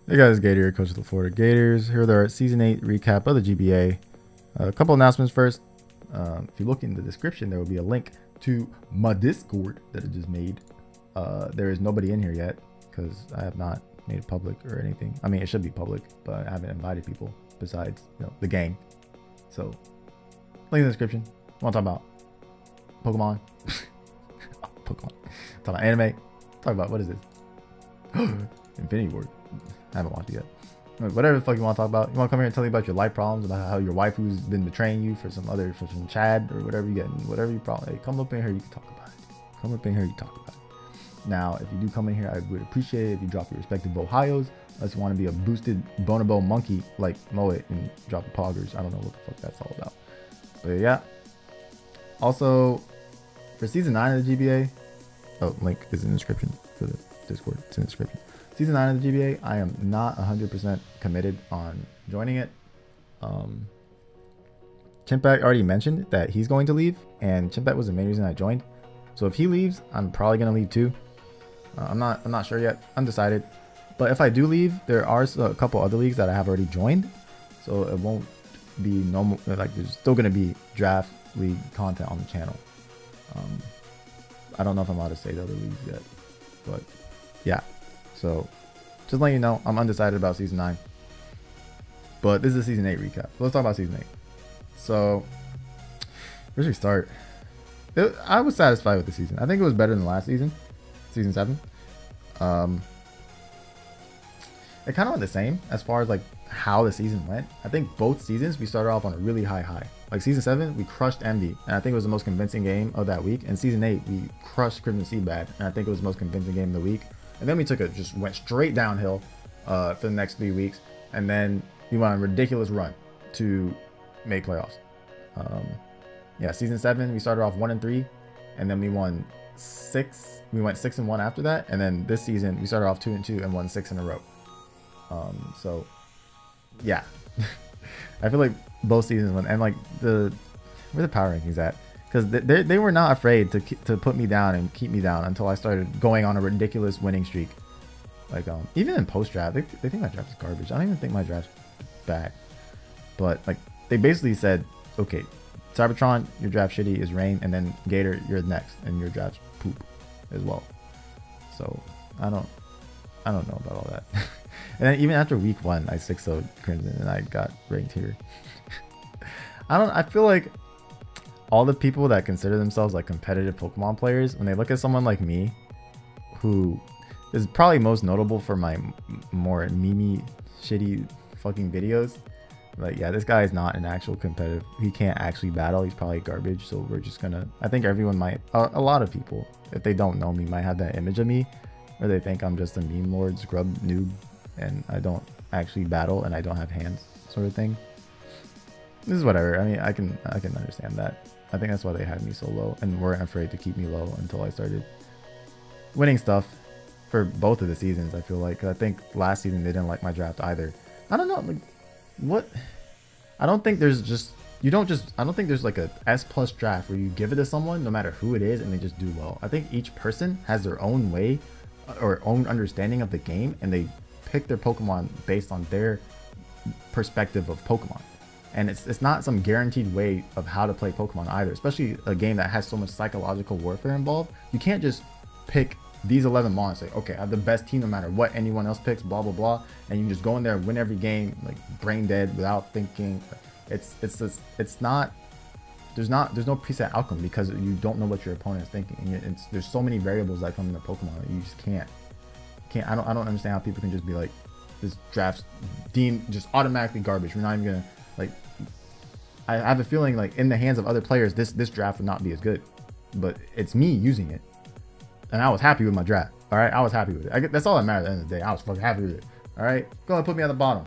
Hey guys, Gator here, coach of the Florida Gators. Here with our Season 8 recap of the GBA. A couple announcements first. If you look in the description, there will be a link to my Discord that I just made. There is nobody in here yet because I have not made it public or anything. I mean, it should be public, but I haven't invited people besides, the gang. So, link in the description. Want to talk about Pokemon? Pokemon. Talk about anime. Talk about, what is this? Infinity Ward. I haven't watched it yet. Whatever the fuck you want to talk about. You want to come here and tell me about your life problems, about how your waifu's been betraying you for some Chad or whatever you get, whatever you problem. Hey, come up in here, you can talk about it. Come up in here, you can talk about it. Now, if you do come in here, I would appreciate it if you drop your respective Ohios. Unless you want to be a boosted bonobo monkey like Moet and drop the poggers. I don't know what the fuck that's all about. But yeah. Also, for Season 9 of the GBA, link is in the description for the Discord. It's in the description. Season 9 of the GBA, I am not 100% committed on joining it. Chimpak already mentioned that he's going to leave, and Chimpak was the main reason I joined. So if he leaves, I'm probably going to leave too. I'm not sure yet, undecided. But if I do leave, there are a couple other leagues that I have already joined, so it won't be normal. Like, there's still going to be draft league content on the channel. I don't know if I'm allowed to say the other leagues yet, but yeah. So, just letting you know, I'm undecided about Season 9. But this is a Season 8 recap. Let's talk about Season 8. So, where should we start? I was satisfied with the season. I think it was better than last season, Season 7. It kind of went the same as far as like how the season went. I think both seasons we started off on a really high. Like Season 7, we crushed Envy, and I think it was the most convincing game of that week. And Season 8, we crushed Crimson Seabad, and I think it was the most convincing game of the week. And then we just went straight downhill for the next 3 weeks. And then we went on a ridiculous run to make playoffs. Yeah, Season 7, we started off 1-3. And then we won 6. We went 6-1 after that. And then this season, we started off 2-2 and won 6 in a row. So, yeah. I feel like both seasons went. And like, where the power rankings at? Because they were not afraid to put me down and keep me down until I started going on a ridiculous winning streak. Like, even in post draft, they think my draft is garbage. I don't even think my draft's bad. But like, they basically said, okay, Cybertron, your draft shitty is Rain, and then Gator, you're next, and your draft's poop as well. So I don't know about all that. And then even after week 1, I 6-0'd Crimson and I got ranked here. I feel like all the people that consider themselves like competitive Pokemon players, when they look at someone like me, who is probably most notable for my more meme shitty fucking videos, like, yeah, this guy is not an actual competitive. He can't actually battle. He's probably garbage. So we're just gonna, I think everyone might, a lot of people, if they don't know me, might have that image of me, or they think I'm just a meme lord scrub noob and I don't actually battle and I don't have hands, sort of thing. This is whatever. I mean, I can understand that. I think that's why they had me so low and weren't afraid to keep me low until I started winning stuff for both of the seasons. I feel like, 'cause I think last season they didn't like my draft either. I don't know, like, what? I don't think there's just, I don't think there's like a S+ draft where you give it to someone no matter who it is and they just do well. I think each person has their own way or own understanding of the game, and they pick their Pokemon based on their perspective of Pokemon. And it's not some guaranteed way of how to play Pokemon either, especially a game that has so much psychological warfare involved. You can't just pick these 11 Mons and say, okay, I have the best team no matter what anyone else picks, blah, blah, blah. And you can just go in there and win every game, like brain dead without thinking. It's not, there's no preset outcome because you don't know what your opponent is thinking. And there's so many variables that come into Pokemon that you just can't, I don't understand how people can just be like, this draft's deemed just automatically garbage. We're not even gonna, like, I have a feeling like in the hands of other players, this draft would not be as good, but it's me using it, and I was happy with my draft. All right, I was happy with it. That's all that matters at the end of the day. I was fucking happy with it. All right, go ahead, put me at the bottom.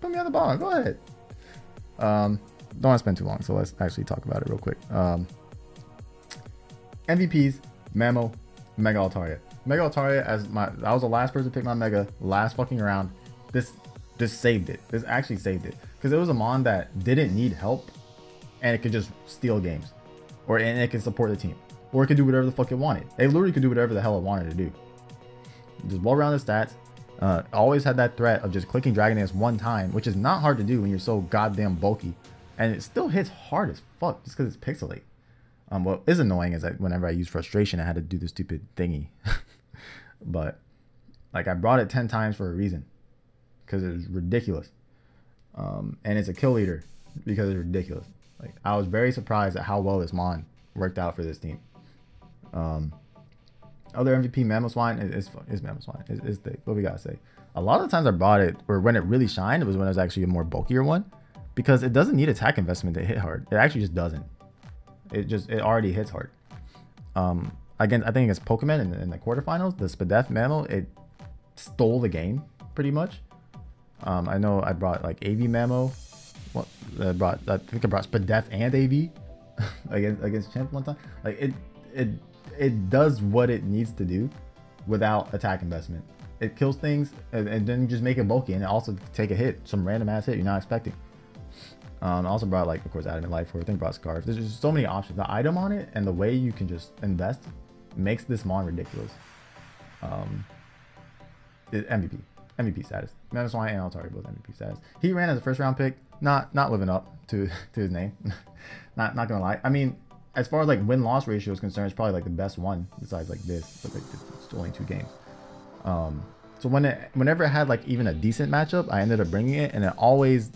Put me at the bottom. Go ahead. Don't want to spend too long, so let's actually talk about it real quick. MVPs, Mamo, Mega Altaria. Mega Altaria, I was the last person to pick my Mega last fucking round. This saved it. This actually saved it. Because it was a Mon that didn't need help, and it could just steal games, and it could support the team, or it could do whatever the fuck it wanted. It literally could do whatever the hell it wanted to do. Just well-rounded stats. Always had that threat of just clicking Dragon Dance one time, which is not hard to do when you're so goddamn bulky. And it still hits hard as fuck just because it's pixelate. What is annoying is that whenever I use frustration, I had to do the stupid thingy. But like I brought it 10 times for a reason, because it was ridiculous. And it's a kill leader because it's ridiculous. Like I was very surprised at how well this Mon worked out for this team. Other MVP Mamoswine is Mamoswine is the, what we gotta say. A lot of the times I brought it, or when it really shined, it was when it was actually a more bulkier one, because it doesn't need attack investment to hit hard. It actually just doesn't. It already hits hard. Again, I think against Pokemon in the quarterfinals, the Spadef Mammo, it stole the game pretty much. I know I brought like AV Mammo. What I think I brought Spadef and AV against Champ one time. Like it does what it needs to do without attack investment. It kills things and then you just make it bulky, and it also take a hit, some random ass hit you're not expecting. I also brought, like, of course, Adamant Life, or I think brought Scarf. There's just so many options. The item on it and the way you can just invest makes this Mon ridiculous. MVP status. Mamoswine and Altari both MVP status. He ran as a first round pick, not living up to his name. not gonna lie. I mean, as far as like win-loss ratio is concerned, it's probably like the best one besides like this, but like it's only 2 games. So whenever it had like even a decent matchup, I ended up bringing it, and it always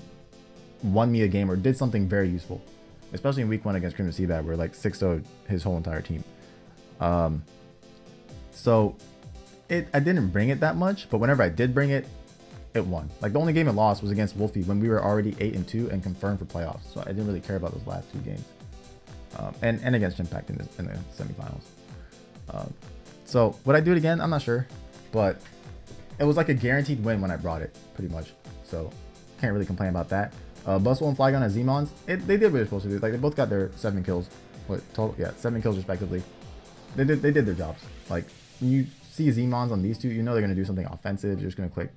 won me a game or did something very useful, especially in week 1 against Crimson Seabad, where like 6-0'd his whole entire team. So I didn't bring it that much, but whenever I did bring it, it won. Like the only game it lost was against Wolfie when we were already 8-2 and confirmed for playoffs. So I didn't really care about those last 2 games. And against Impact in the semifinals. So would I do it again? I'm not sure, but it was like a guaranteed win when I brought it, pretty much. So can't really complain about that. Bustle and Flygon as Zmons, they did what they're supposed to do. Like they both got their 7 kills. What total? Yeah, 7 kills respectively. They did their jobs. Like when you see Zmons on these 2, you know they're gonna do something offensive. You're just gonna click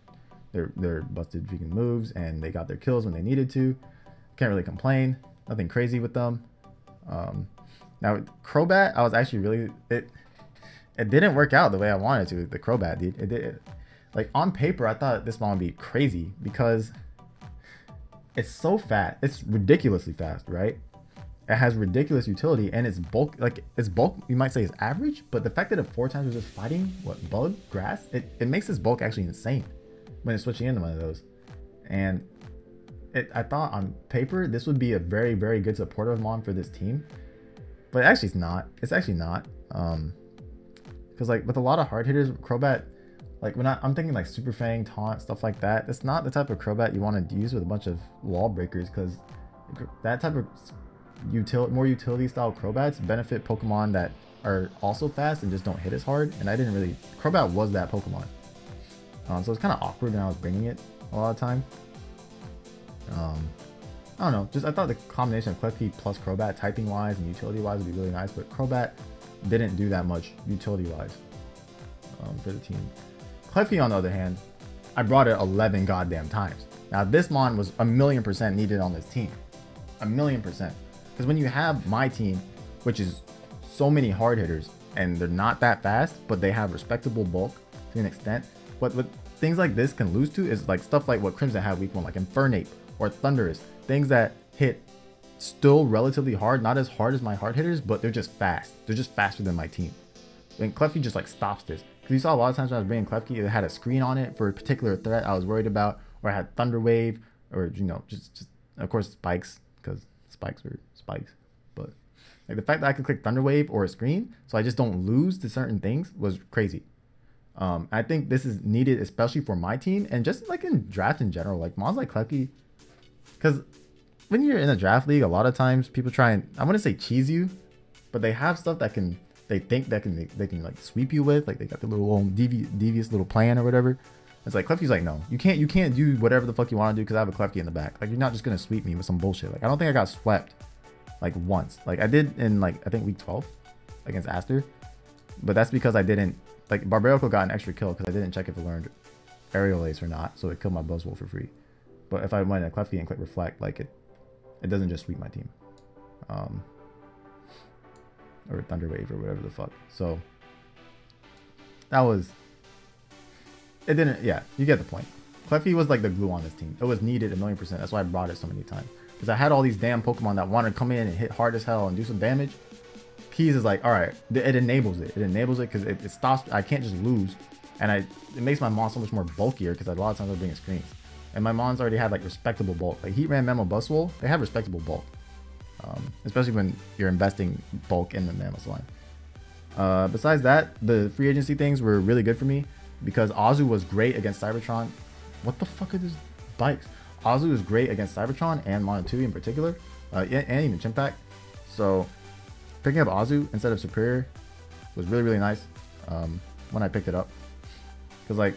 their busted freaking moves, and they got their kills when they needed to. Can't really complain. Nothing crazy with them. Now Crobat, I was actually really it didn't work out the way I wanted to. The Crobat, dude, it did. Like on paper, I thought this one would be crazy because it's so fast. It's ridiculously fast, right? It has ridiculous utility, and its bulk, you might say is average, but the fact that it 4 times was just fighting bug, grass, it makes its bulk actually insane when it's switching into one of those. And I thought on paper this would be a very, very good supportive Mon for this team, but actually it's not. It's actually not, because like with a lot of hard hitters, Crobat, like when I'm thinking like Super Fang, Taunt, stuff like that, it's not the type of Crobat you want to use with a bunch of wall breakers, because that type of more utility style Crobats benefit Pokemon that are also fast and just don't hit as hard. And I didn't really, Crobat was that Pokemon, so it's kind of awkward when I was bringing it a lot of the time. I don't know, just I thought the combination of Klefki plus Crobat typing wise and utility wise would be really nice, but Crobat didn't do that much utility wise for the team. Klefki on the other hand, I brought it 11 goddamn times. Now this Mon was 1,000,000% needed on this team, 1,000,000%, because when you have my team, which is so many hard hitters and they're not that fast, but they have respectable bulk to an extent, what things like this can lose to is like stuff like what Crimson had week 1, like Infernape or Thundurus, things that hit still relatively hard, not as hard as my hard hitters, but they're just fast. They're just faster than my team. And Klefki just like stops this. Because you saw a lot of times when I was bringing Klefki, it had a screen on it for a particular threat I was worried about, or I had Thunder Wave, or you know, just of course spikes, because spikes are spikes. But like the fact that I could click Thunder Wave or a screen, so I just don't lose to certain things, was crazy. I think this is needed, especially for my team, and just like in draft in general, like Mons like Klefki, because when you're in a draft league, a lot of times people try and, I wouldn't say cheese you, but they have stuff that can, they think that they can like sweep you with, like they got the little devious little plan or whatever. It's like Klefki's like, no, you can't do whatever the fuck you want to do because I have a Klefki in the back. Like you're not just gonna sweep me with some bullshit. Like I don't think I got swept like once. Like I did in like I think week 12 against Aster, but that's because I didn't, like Barbarical got an extra kill because I didn't check if it learned Aerial Ace or not, so it killed my Buzzwole for free. But if I went in Klefki and click Reflect, like it doesn't just sweep my team, or Thunder Wave or whatever the fuck. So that was it didn't. Yeah, you get the point. Clefty was like the glue on this team. It was needed 1,000,000%. That's why I brought it so many times. Because I had all these damn Pokemon that wanted to come in and hit hard as hell and do some damage. Keys is like, all right, it enables it. It enables it because it stops. I can't just lose, and it makes my mon so much more bulkier because a lot of times I'm bringing screens, and my mons already had like respectable bulk. Like Heatran, Mamo, Buzzwole, they have respectable bulk, especially when you're investing bulk in the Mammoth line. Besides that, the free agency things were really good for me because Azu was great against Cybertron. What the fuck are these bikes? Azu is great against Cybertron and Monotui in particular, and even Chimpact. So picking up Azu instead of Superior was really nice when I picked it up, because like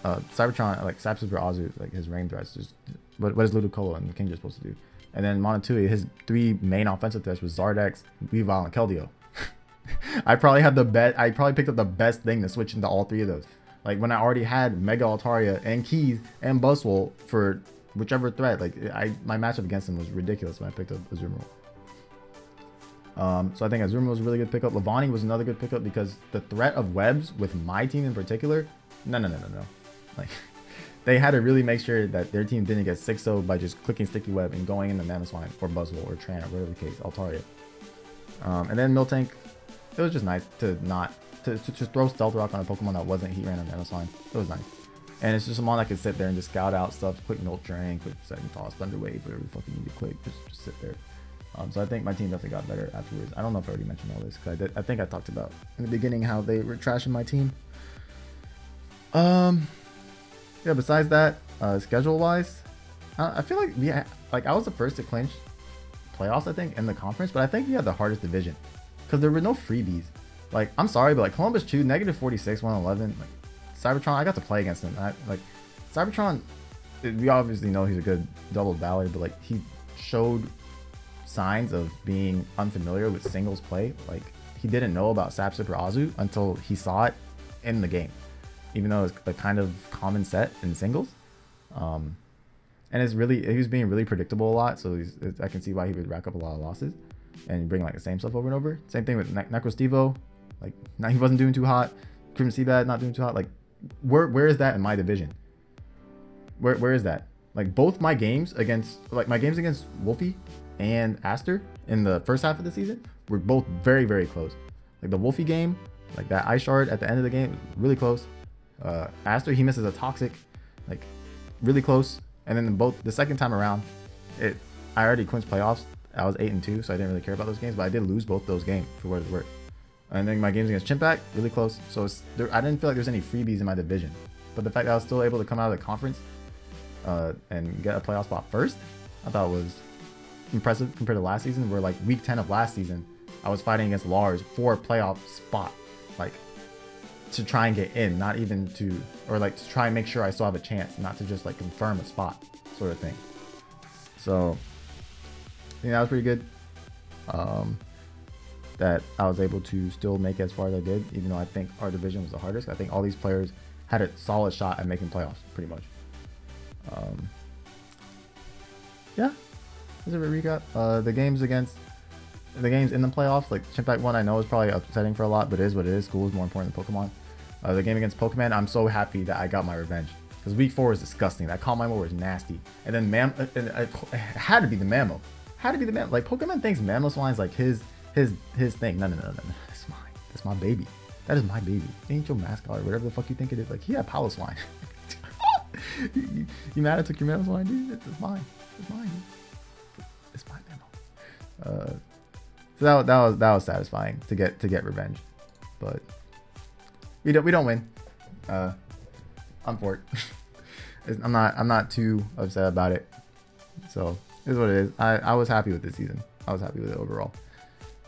Cybertron, like Sap Super Azu, like his rain threats, just what is Ludicolo and the King just supposed to do, and then Monotui, his 3 main offensive threats was Zardex, Weavile, and Keldeo. I probably picked up the best thing to switch into all 3 of those. Like when I already had Mega Altaria and Keys and Buzzwole for whichever threat, like my matchup against him was ridiculous when I picked up Azumarill. So I think Azumarill was a really good pickup. Lavani was another good pickup because the threat of webs with my team in particular, no. Like they had to really make sure that their team didn't get 6-0 by just clicking sticky web and going in the Mamoswine or Buzzwole or Tran or whatever the case, Altaria. And then Miltank, it was just nice to just throw Stealth Rock on a Pokemon that wasn't Heatran or Mamoswine. It was nice. And it's just a mon that could sit there and just scout out stuff, quick Milk Drain, quick Second Toss, Thunder Wave, whatever you fucking need to quick, just sit there. So I think my team definitely got better afterwards. I don't know if I already mentioned all this, because I think I talked about in the beginning how they were trashing my team. Yeah, besides that, schedule-wise, I feel like I was the first to clinch playoffs, I think, in the conference, but I think we had the hardest division, because there were no freebies. Like, I'm sorry, but like Columbus Chew, -46, 111, like Cybertron, I got to play against him. Like Cybertron, we obviously know he's a good double battler, but like he showed signs of being unfamiliar with singles play. Like he didn't know about Sap Super Azu until he saw it in the game, even though it's a kind of common set in singles. And he was being really predictable a lot, so I can see why he would rack up a lot of losses and bring like the same stuff over and over. Same thing with Necrostevo, like now he wasn't doing too hot. Crimson Seabad not doing too hot. Like where is that in my division? Where is that? Like both my games against Wolfie and Aster in the first half of the season were both very close. Like the Wolfie game, like that Ice Shard at the end of the game, really close. Aster, he misses a Toxic, like really close. And then the second time around, I already clinched playoffs. I was 8-2, so I didn't really care about those games, but I did lose both those games for what it's worth. And then my games against Chimpact, really close. So I didn't feel like there's any freebies in my division. But the fact that I was still able to come out of the conference and get a playoff spot first, I thought was impressive compared to last season, where like week 10 of last season, I was fighting against Lars for a playoff spot, like to try and get in, not even to, or like to try and make sure I still have a chance, not to just like confirm a spot sort of thing. So I think that was pretty good. That I was able to still make it as far as I did, even though I think our division was the hardest. I think all these players had a solid shot at making playoffs, pretty much. Yeah, that's a recap. The games in the playoffs, like Chimpact 1, I know is probably upsetting for a lot, but it is what it is. School is more important than Pokemon. The game against Pokemon, I'm so happy that I got my revenge, because week 4 was disgusting. That Calm Mamo was nasty, and then it had to be the Mamo. Like Pokemon thinks Mamoswine's like his thing. No. That's mine. That's my baby. That is my baby. It ain't your mascot or whatever the fuck you think it is. Like he had Paloswine. you mad I took your Mamoswine, dude? It's mine. It's mine. It's my Mamo. So that was satisfying to get revenge, but we don't win. I'm for it. I'm not too upset about it. So it is what it is. I was happy with this season. I was happy with it overall.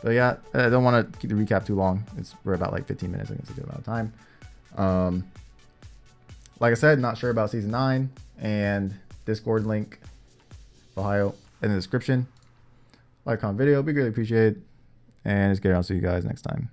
But yeah, I don't want to keep the recap too long. We're about like 15 minutes. I think it's a good amount of time. Like I said, not sure about season 9, and Discord link, Ohio, in the description. Like, comment, video, be greatly appreciated. And it's good. I'll see you guys next time.